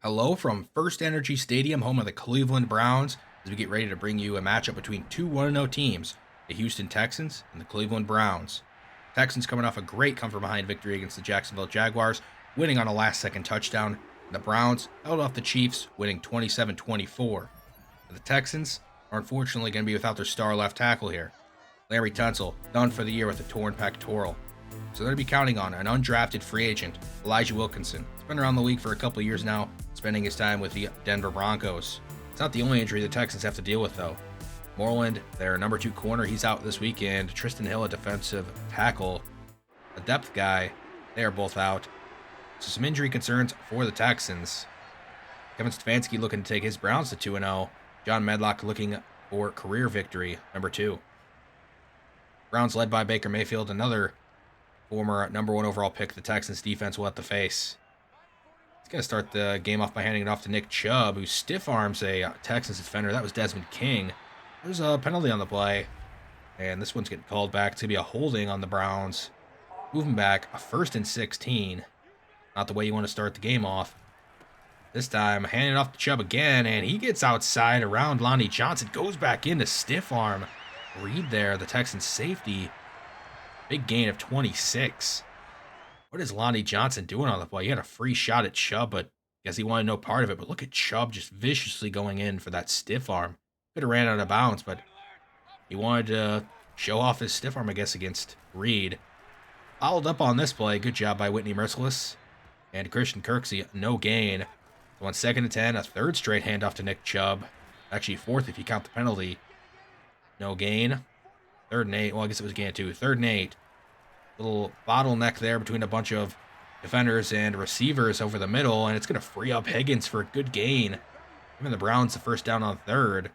Hello from First Energy Stadium, home of the Cleveland Browns, as we get ready to bring you a matchup between two 1-0 teams, the Houston Texans and the Cleveland Browns. Texans coming off a great come-from-behind victory against the Jacksonville Jaguars, winning on a last-second touchdown. And the Browns held off the Chiefs, winning 27-24. The Texans are unfortunately going to be without their star left tackle here. Larry Tunsil, done for the year with a torn pectoral. So they're going to be counting on an undrafted free agent, Elijah Wilkinson. He's been around the league for a couple years now, spending his time with the Denver Broncos. It's not the only injury the Texans have to deal with, though. Moreland, their number 2 corner, he's out this weekend. Tristan Hill, a defensive tackle, a depth guy, they are both out. So some injury concerns for the Texans. Kevin Stefanski looking to take his Browns to 2-0. John Medlock looking for career victory, number 2. Browns led by Baker Mayfield, another former number 1 overall pick the Texans defense will have to face. He's going to start the game off by handing it off to Nick Chubb, who stiff arms a Texans defender. That was Desmond King. There's a penalty on the play, and this one's getting called back. It's going to be a holding on the Browns. Moving back, a 1st and 16. Not the way you want to start the game off. This time, handing it off to Chubb again, and he gets outside around Lonnie Johnson. Goes back in to stiff arm Reed there, the Texans safety. Big gain of 26. What is Lonnie Johnson doing on the play? He had a free shot at Chubb, but I guess he wanted no part of it. But look at Chubb just viciously going in for that stiff arm. Could have ran out of bounds, but he wanted to show off his stiff arm, I guess, against Reed. Followed up on this play. Good job by Whitney Merciless. And Christian Kirksey, no gain. So on 2nd and 10, a 3rd straight handoff to Nick Chubb. Actually, 4th if you count the penalty. No gain. 3rd and 8. Well, I guess it was gain 2. 3rd and 8. Little bottleneck there between a bunch of defenders and receivers over the middle, and it's going to free up Higgins for a good gain. Giving the Browns the first down on 3rd.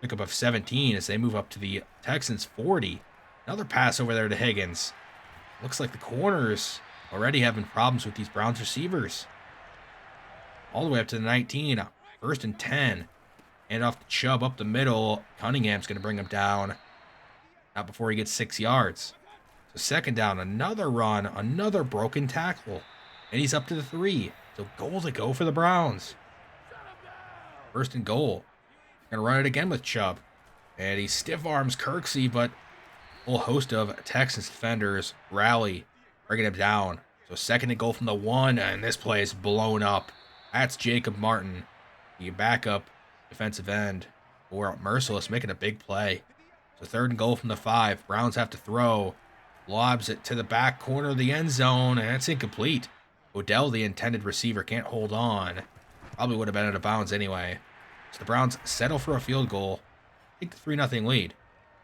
Pickup of 17 as they move up to the Texans 40. Another pass over there to Higgins. Looks like the corners already having problems with these Browns receivers. All the way up to the 19. 1st and 10. Hand off to Chubb up the middle. Cunningham's going to bring him down. Not before he gets 6 yards. So 2nd down, another run, another broken tackle. And he's up to the 3. So goal to go for the Browns. 1st and goal. Going to run it again with Chubb. And he stiff arms Kirksey, but a whole host of Texans defenders rally, bringing him down. So 2nd and goal from the 1, and this play is blown up. That's Jacob Martin, the backup defensive end for Merciless, making a big play. So 3rd and goal from the 5. Browns have to throw. Lobs it to the back corner of the end zone, and it's incomplete. Odell, the intended receiver, can't hold on. Probably would have been out of bounds anyway. So the Browns settle for a field goal. Take the 3-0 lead.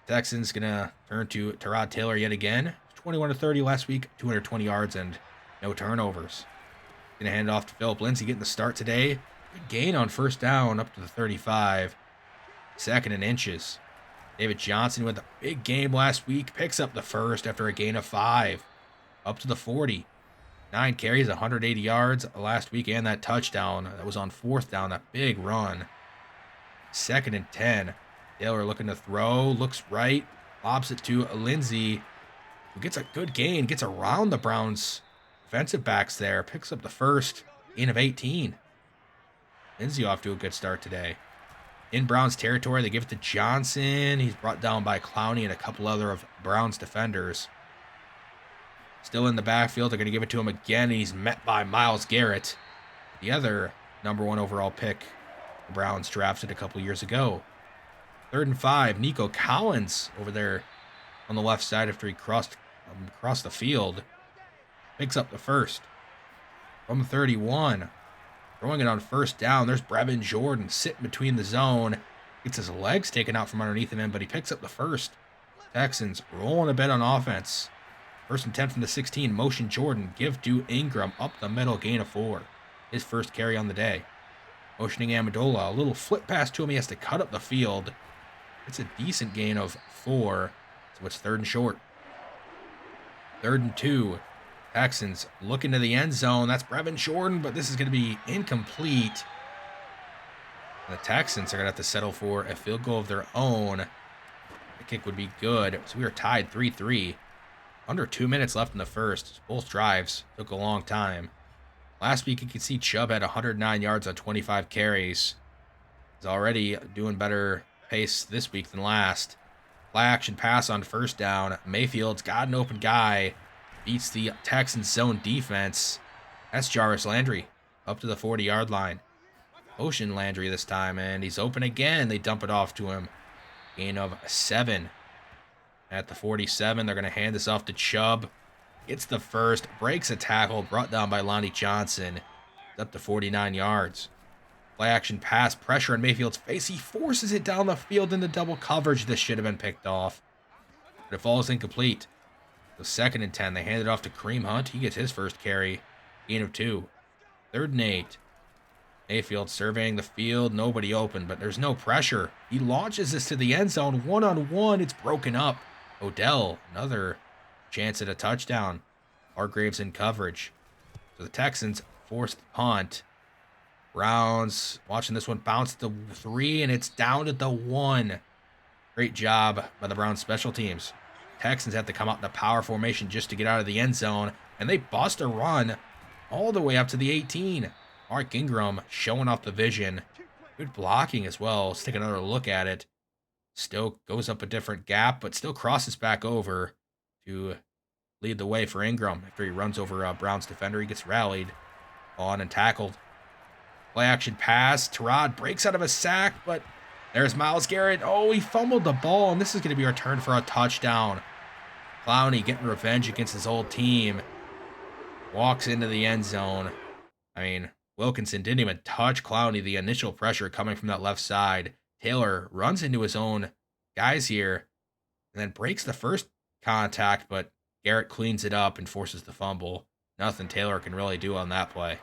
Texans going to turn to Tyrod Taylor yet again. 21-30 last week, 220 yards and no turnovers. Going to hand it off to Phillip Lindsay getting the start today. Good gain on 1st down up to the 35. 2nd and inches. David Johnson with a big game last week. Picks up the 1st after a gain of 5. Up to the 40. 9 carries, 180 yards last week, and that touchdown. That was on 4th down, that big run. 2nd and 10. Taylor looking to throw. Looks right. Lobs it to Lindsay, who gets a good gain. Gets around the Browns defensive backs there. Picks up the 1st. Gain of 18. Lindsay off to a good start today. In Browns territory, they give it to Johnson. He's brought down by Clowney and a couple other of Browns defenders. Still in the backfield. They're going to give it to him again. And he's met by Myles Garrett, the other number 1 overall pick the Browns drafted a couple years ago. 3rd and 5. Nico Collins over there on the left side after he crossed across the field. Picks up the 1st. From 31. Throwing it on 1st down. There's Brevin Jordan sitting between the zone. Gets his legs taken out from underneath him, but he picks up the 1st. Texans rolling a bit on offense. 1st and 10 from the 16. Motion Jordan. Give to Ingram up the middle. Gain of 4. His 1st carry on the day. Motioning Amendola. A little flip pass to him. He has to cut up the field. It's a decent gain of 4. So it's 3rd and short. 3rd and 2. Texans looking to the end zone. That's Brevin Jordan, but this is going to be incomplete. The Texans are going to have to settle for a field goal of their own. The kick would be good. So we are tied 3-3. Under 2 minutes left in the 1st. Both drives took a long time. Last week, you could see Chubb had 109 yards on 25 carries. He's already doing better pace this week than last. Play action pass on first down. Mayfield's got an open guy. Beats the Texans zone defense. That's Jarvis Landry up to the 40-yard line. Ocean Landry this time, and he's open again. They dump it off to him. Gain of 7. At the 47, they're going to hand this off to Chubb. Gets the first, breaks a tackle, brought down by Lonnie Johnson. It's up to 49 yards. Play action pass, pressure on Mayfield's face. He forces it down the field into double coverage. This should have been picked off, but it falls incomplete. So 2nd and 10, they hand it off to Kareem Hunt. He gets his first carry. Gain of 2. 3rd and 8. Mayfield surveying the field. Nobody open, but there's no pressure. He launches this to the end zone. One-on-one. It's broken up. Odell, another chance at a touchdown. Hargraves in coverage. So the Texans forced the punt. Browns watching this one bounce to 3, and it's down to the 1. Great job by the Browns special teams. Texans have to come out in a power formation just to get out of the end zone, and they bust a run all the way up to the 18. Mark Ingram showing off the vision. Good blocking as well. Let's take another look at it. Still goes up a different gap, but still crosses back over to lead the way for Ingram. After he runs over a Browns defender, he gets rallied on and tackled. Play action pass. Tyrod breaks out of a sack, but there's Myles Garrett. Oh, he fumbled the ball, and this is going to be returned for a touchdown. Clowney getting revenge against his old team. Walks into the end zone. I mean, Wilkinson didn't even touch Clowney. The initial pressure coming from that left side. Taylor runs into his own guys here and then breaks the first contact, but Garrett cleans it up and forces the fumble. Nothing Taylor can really do on that play.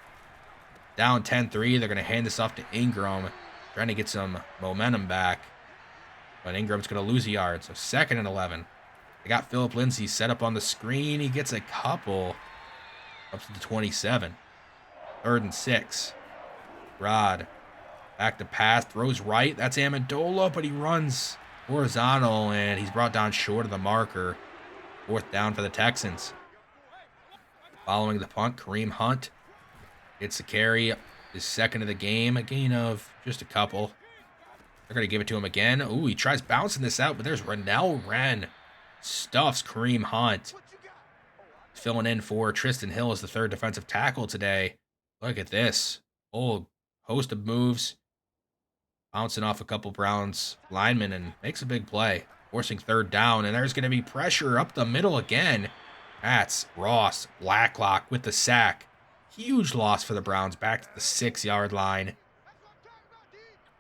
Down 10-3, they're going to hand this off to Ingram, trying to get some momentum back. But Ingram's going to lose a yard, so 2nd and 11. They got Phillip Lindsay set up on the screen. He gets a couple up to the 27. 3rd and 6. Rod back to pass, throws right. That's Amendola, but he runs horizontal, and he's brought down short of the marker. 4th down for the Texans. Following the punt, Kareem Hunt gets the carry, his 2nd of the game, a gain of just a couple. They're going to give it to him again. Ooh, he tries bouncing this out, but there's Renell Wren. Stuffs Kareem Hunt. Filling in for Tristan Hill as the 3rd defensive tackle today. Look at this. Whole host of moves. Bouncing off a couple Browns linemen and makes a big play. Forcing 3rd down, and there's going to be pressure up the middle again. That's Ross Blacklock with the sack. Huge loss for the Browns, back to the 6-yard line.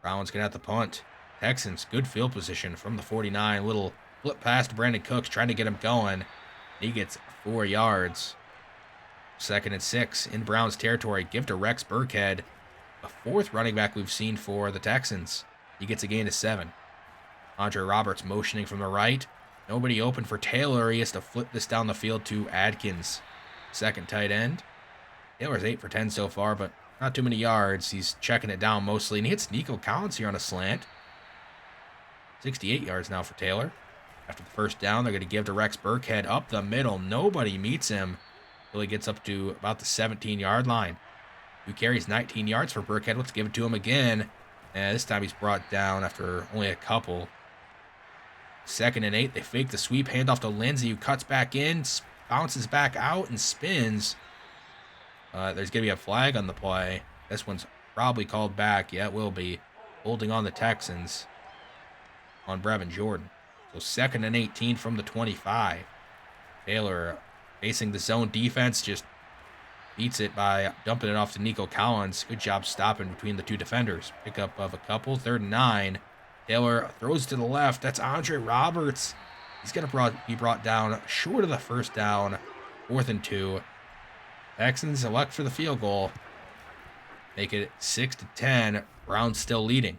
Browns going to have to punt. Texans, good field position from the 49. Little flip pass to Brandon Cooks, trying to get him going. He gets 4 yards. 2nd and 6 in Browns territory. Give to Rex Burkhead, a 4th running back we've seen for the Texans. He gets a gain of 7. Andre Roberts motioning from the right. Nobody open for Taylor. He has to flip this down the field to Adkins, 2nd tight end. Taylor's 8 for 10 so far, but not too many yards. He's checking it down mostly, and he hits Nico Collins here on a slant. 68 yards now for Taylor. After the 1st down, they're going to give to Rex Burkhead up the middle. Nobody meets him until he gets up to about the 17-yard line. 2 carries, 19 yards for Burkhead. Let's give it to him again. And this time he's brought down after only a couple. 2nd and 8. They fake the sweep, hand off to Lindsay, who cuts back in, bounces back out, and spins. There's going to be a flag on the play. This one's probably called back. Yeah, it will be. Holding on the Texans on Brevin Jordan. So 2nd and 18 from the 25. Taylor facing the zone defense, just beats it by dumping it off to Nico Collins. Good job stopping between the 2 defenders. Pickup of a couple. 3rd and 9. Taylor throws to the left. That's Andre Roberts. He's going to be brought down short of the 1st down. 4th and 2. Texans elect for the field goal. Make it 6-10. Browns still leading.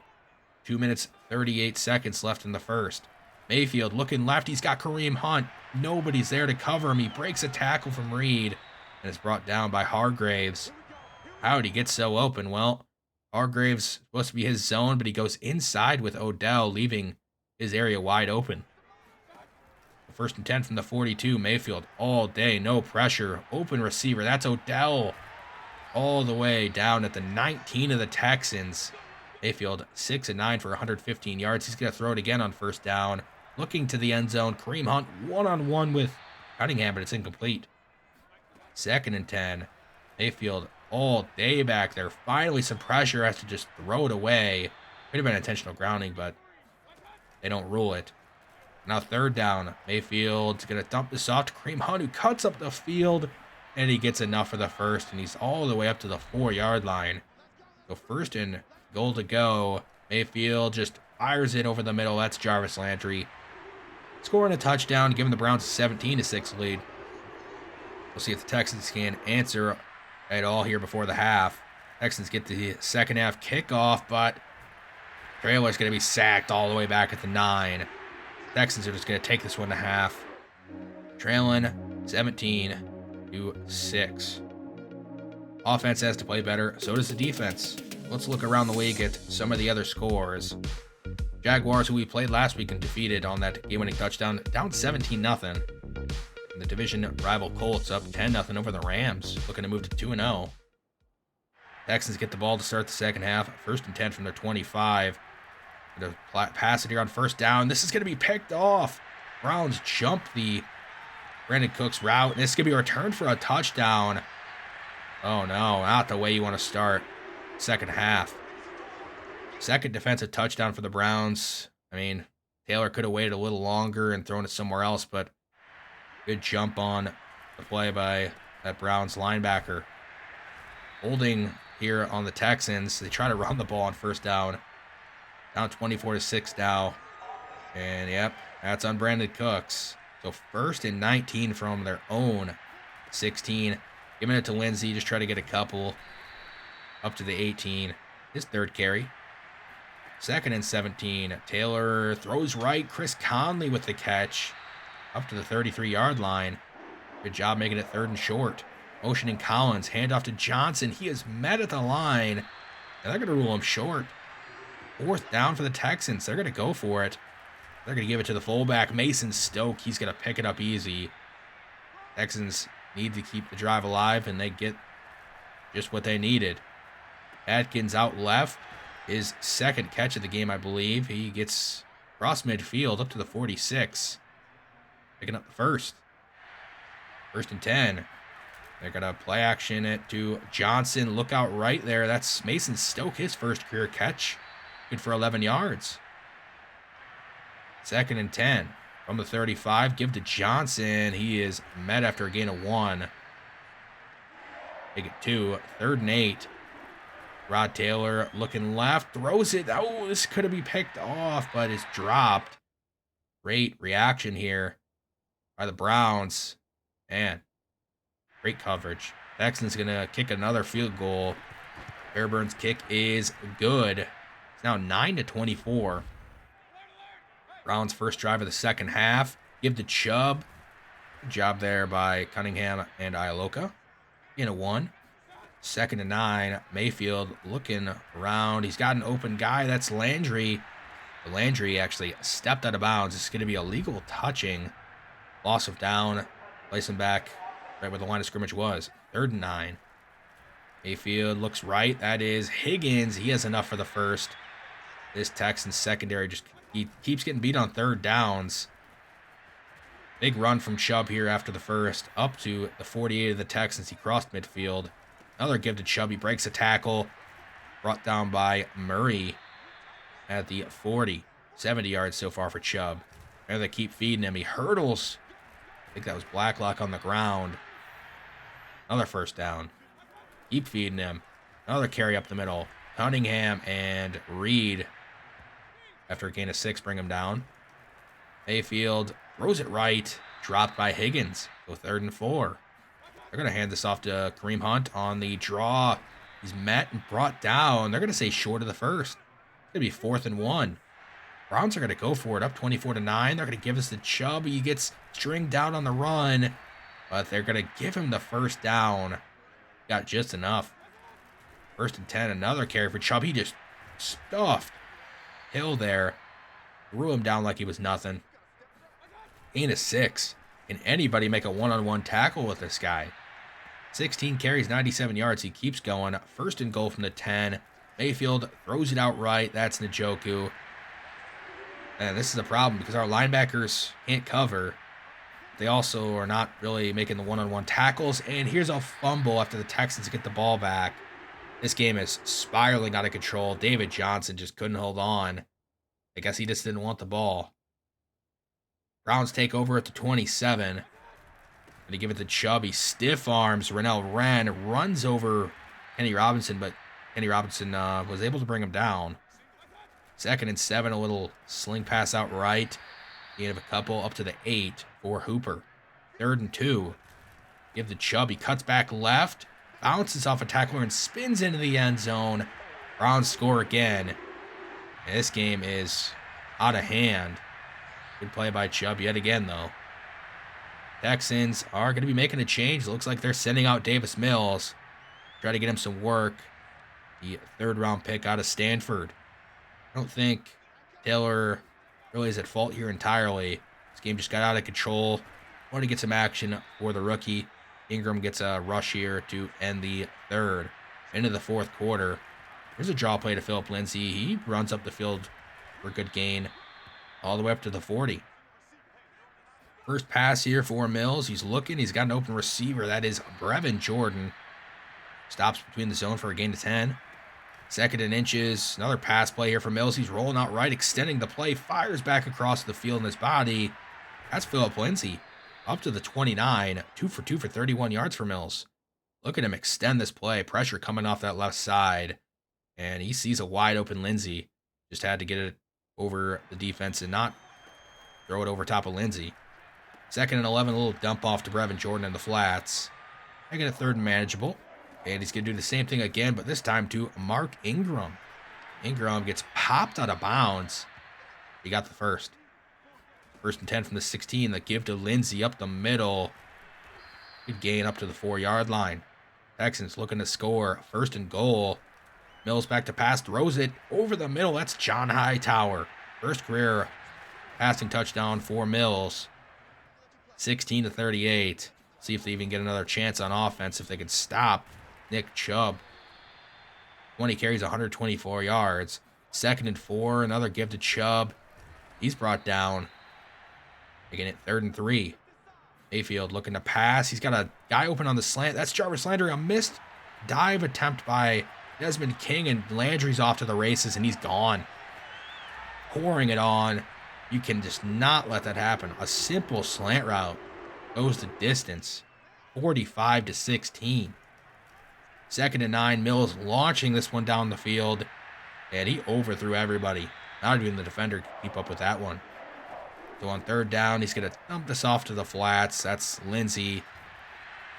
2 minutes, 38 seconds left in the 1st. Mayfield looking left. He's got Kareem Hunt. Nobody's there to cover him. He breaks a tackle from Reed and is brought down by Hargraves. How did he get so open? Well, Hargraves supposed to be his zone, but he goes inside with Odell, leaving his area wide open. 1st and 10 from the 42. Mayfield all day, no pressure. Open receiver. That's Odell. all the way down at the 19 of the Texans. Mayfield 6 and 9 for 115 yards. He's going to throw it again on first down. Looking to the end zone. Kareem Hunt one-on-one with Cunningham, but it's incomplete. 2nd and 10. Mayfield all day back there. Finally, some pressure, has to just throw it away. Could have been intentional grounding, but they don't rule it. Now 3rd down. Mayfield's going to dump this off to Kareem Hunt, who cuts up the field, and he gets enough for the first, and he's all the way up to the 4-yard line. So 1st and goal to go. Mayfield just fires it over the middle. That's Jarvis Landry scoring a touchdown, giving the Browns a 17-6 lead. We'll see if the Texans can answer at all here before the half. Texans get the second half kickoff, but Trailer's going to be sacked all the way back at the 9. Texans are just going to take this one to half. Trailing 17-6. Offense has to play better. So does the defense. Let's look around the league at some of the other scores. Jaguars, who we played last week and defeated on that game-winning touchdown, down 17-0. The division rival Colts up 10-0 over the Rams, looking to move to 2-0. Texans get the ball to start the second half. 1st and 10 from their 25. Going to pass it here on first down. This is going to be picked off. Browns jump the Brandon Cooks route. This is going to be returned for a touchdown. Oh no, not the way you want to start second half. 2nd defensive touchdown for the Browns. I mean, Taylor could have waited a little longer and thrown it somewhere else, but good jump on the play by that Browns linebacker. Holding here on the Texans. They try to run the ball on first down. Down 24-6 now. And yep, that's on Brandon Cooks. So 1st and 19 from their own 16. Giving it to Lindsey. Just try to get a couple up to the 18. His 3rd carry. 2nd and 17. Taylor throws right. Chris Conley with the catch. Up to the 33-yard line. Good job making it 3rd and short. Motioning Collins. Handoff to Johnson. He is met at the line. And they're going to rule him short. 4th down for the Texans. They're going to go for it. They're going to give it to the fullback, Mason Stoke. He's going to pick it up easy. Texans need to keep the drive alive, and they get just what they needed. Atkins out left. His 2nd catch of the game, I believe. He gets across midfield up to the 46. Picking up the first. 1st and 10. They're going to play action it to Johnson. Look out right there. That's Mason Stoke, his 1st career catch. Good for 11 yards. 2nd and 10. From the 35, give to Johnson. He is met after a gain of 1. Take it 2. 3rd and 8. Rod Taylor looking left. Throws it. Oh, this could have been picked off, but it's dropped. Great reaction here by the Browns. Man, great coverage. Texans going to kick another field goal. Fairbairn's kick is good. It's now 9-24. Browns' first drive of the second half. Give to Chubb. Good job there by Cunningham and Iloka. In a 1. 2nd and 9. Mayfield looking around. He's got an open guy. That's Landry. Landry actually stepped out of bounds. It's going to be a legal touching. Loss of down. Place him back right where the line of scrimmage was. 3rd and 9. Mayfield looks right. That is Higgins. He has enough for the first. This Texans secondary just he keeps getting beat on 3rd downs. Big run from Chubb here after the first. Up to the 48 of the Texans. He crossed midfield. Another give to Chubb. He breaks a tackle. Brought down by Murray at the 40. 70 yards so far for Chubb. And they keep feeding him. He hurdles. I think that was Blacklock on the ground. Another first down. Keep feeding him. Another carry up the middle. Cunningham and Reed. After a gain of 6, bring him down. Mayfield throws it right. Dropped by Higgins. So 3rd and 4. They're going to hand this off to Kareem Hunt on the draw. He's met and brought down. They're going to say short of the first. It's going to be 4th and 1. Browns are going to go for it up 24-9. They're going to give us the Chubb. He gets stringed out on the run. But they're going to give him the first down. Got just enough. 1st and 10. Another carry for Chubb. He just stuffed Hill there. Threw him down like he was nothing. Gain of 6. Can anybody make a one-on-one tackle with this guy? 16 carries, 97 yards. He keeps going. First and goal from the 10. Mayfield throws it out right. That's Njoku. And this is a problem because our linebackers can't cover. They also are not really making the one-on-one tackles. And here's a fumble after the Texans get the ball back. This game is spiraling out of control. David Johnson just couldn't hold on. I guess he just didn't want the ball. Browns take over at the 27. And they give it to Chubb. He stiff arms Rennell Wren, runs over Kenny Robinson, but Kenny Robinson was able to bring him down. 2nd and 7, a little sling pass out right. Gain of a couple up to the 8 for Hooper. 3rd and 2. Give to Chubb. He cuts back left, bounces off a tackler, and spins into the end zone. Browns score again. And this game is out of hand. Good play by Chubb yet again, though. Texans are going to be making a change. Looks like they're sending out Davis Mills. Try to get him some work. The 3rd-round pick out of Stanford. I don't think Taylor really is at fault here entirely. This game just got out of control. Want to get some action for the rookie. Ingram gets a rush here to end the 3rd. Into the 4th quarter. There's a draw play to Phillip Lindsay. He runs up the field for a good gain all the way up to the 40. First pass here for Mills. He's looking. He's got an open receiver. That is Brevin Jordan. Stops between the zone for a gain of 10. 2nd and inches. Another pass play here for Mills. He's rolling out right, extending the play. Fires back across the field in his body. That's Phillip Lindsay. Up to the 29. 2 for 2 for 31 yards for Mills. Look at him extend this play. Pressure coming off that left side. And he sees a wide open Lindsay. Just had to get it over the defense and not throw it over top of Lindsay. 2nd and 11. A little dump off to Brevin Jordan in the flats. I get a 3rd and manageable. And he's going to do the same thing again, but this time to Mark Ingram. Ingram gets popped out of bounds. He got the first. 1st and 10 from the 16. The give to Lindsay up the middle. Good gain up to the 4-yard line. Texans looking to score. 1st and goal. Mills back to pass. Throws it over the middle. That's John Hightower. First career passing touchdown for Mills. 16-38. See if they even get another chance on offense, if they can stop Nick Chubb. 20 carries, 124 yards. 2nd and 4, another give to Chubb. He's brought down. Making it 3rd and 3. Mayfield looking to pass. He's got a guy open on the slant. That's Jarvis Landry. A missed dive attempt by Desmond King, and Landry's off to the races, and he's gone. Pouring it on. You can just not let that happen. A simple slant route goes the distance. 45-16. 2nd and 9. Mills launching this one down the field. And he overthrew everybody. Not even the defender could keep up with that one. So on 3rd down, he's going to dump this off to the flats. That's Lindsay.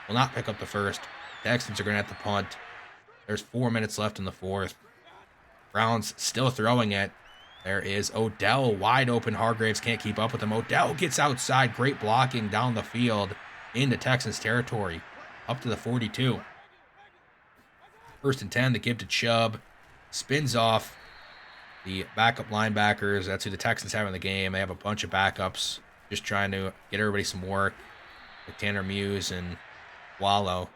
Will not pick up the first. Texans are going to have to punt. There's 4 minutes left in the 4th. Browns still throwing it. There is Odell wide open. Hargraves can't keep up with him. Odell gets outside. Great blocking down the field into Texans territory. Up to the 42. 1st and 10. The give to Chubb. Spins off the backup linebackers. That's who the Texans have in the game. They have a bunch of backups. Just trying to get everybody some work. Like Tanner Muse and Wallow.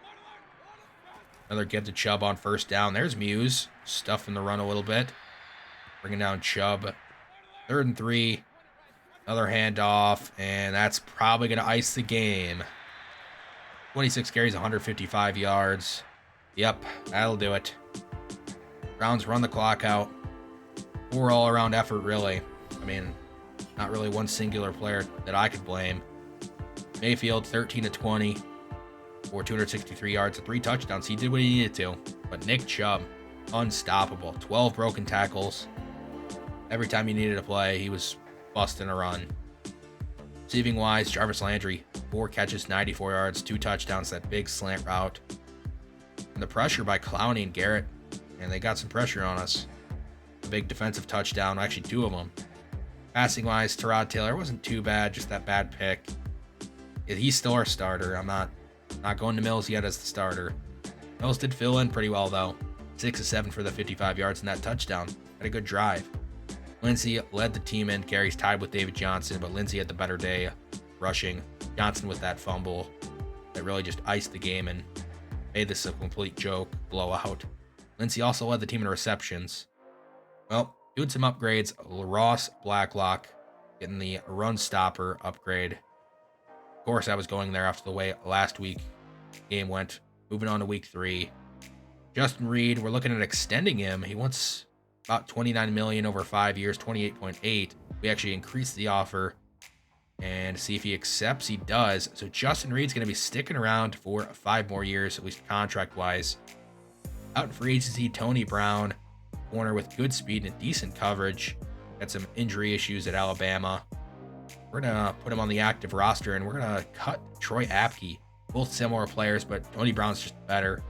Another give to Chubb on 1st down. There's Muse. Stuffing the run a little bit. Bringing down Chubb. 3rd and 3. Another handoff. And that's probably going to ice the game. 26 carries, 155 yards. Yep, that'll do it. Browns run the clock out. Poor all-around effort, really. I mean, not really one singular player that I could blame. Mayfield, 13-20 for 263 yards and 3 touchdowns. He did what he needed to. But Nick Chubb, unstoppable. 12 broken tackles. Every time he needed a play, he was busting a run. Receiving-wise, Jarvis Landry, 4 catches, 94 yards, 2 touchdowns, that big slant route. And the pressure by Clowney and Garrett, and they got some pressure on us. A big defensive touchdown, actually 2 of them. Passing-wise, Tyrod Taylor wasn't too bad, just that bad pick. He's still our starter. I'm not going to Mills yet as the starter. Mills did fill in pretty well, though. 6 of 7 for the 55 yards and that touchdown. Had a good drive. Lindsay led the team in carries, tied with David Johnson, but Lindsay had the better day rushing. Johnson with that fumble that really just iced the game and made this a complete joke, blowout. Lindsey also led the team in receptions. Well, doing some upgrades. Ross Blacklock getting the run stopper upgrade. Of course, I was going there after the way last week game went. Moving on to week 3. Justin Reed, we're looking at extending him. He wants about $29 million over 5 years, 28.8. We actually increased the offer and see if he accepts. He does. So Justin Reed's going to be sticking around for 5 more years, at least contract-wise. Out in free agency, Tony Brown, corner with good speed and decent coverage. Got some injury issues at Alabama. We're going to put him on the active roster, and we're going to cut Troy Apke. Both similar players, but Tony Brown's just better.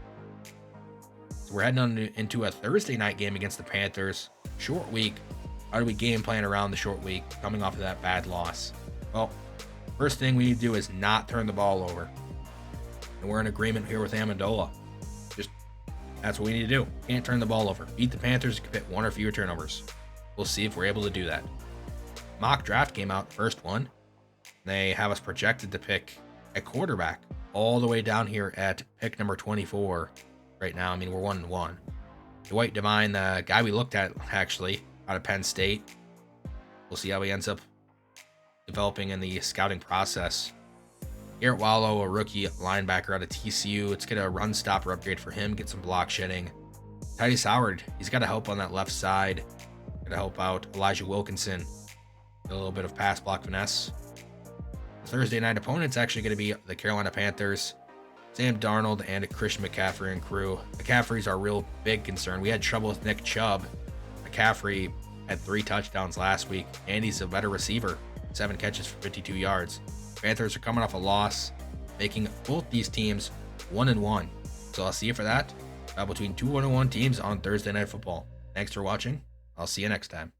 So we're heading into a Thursday night game against the Panthers. Short week. How do we game plan around the short week coming off of that bad loss? Well, first thing we need to do is not turn the ball over. And we're in agreement here with Amendola. That's what we need to do. Can't turn the ball over. Beat the Panthers, commit 1 or fewer turnovers. We'll see if we're able to do that. Mock draft came out, the first one. They have us projected to pick a quarterback all the way down here at pick number 24 right now. I mean, we're 1-1. Dwight Devine, the guy we looked at actually out of Penn State. We'll see how he ends up developing in the scouting process. Garrett Wallow, a rookie linebacker out of TCU. Let's get a run stopper upgrade for him, get some block shedding. Titus Howard, he's got to help on that left side. Got to help out Elijah Wilkinson. A little bit of pass block finesse. The Thursday night opponent's actually going to be the Carolina Panthers. Sam Darnold and Christian McCaffrey and crew. McCaffrey's our real big concern. We had trouble with Nick Chubb. McCaffrey had 3 touchdowns last week, and he's a better receiver. 7 catches for 52 yards. Panthers are coming off a loss, making both these teams 1-1. So I'll see you for that. Between 2 1-1 teams on Thursday Night Football. Thanks for watching. I'll see you next time.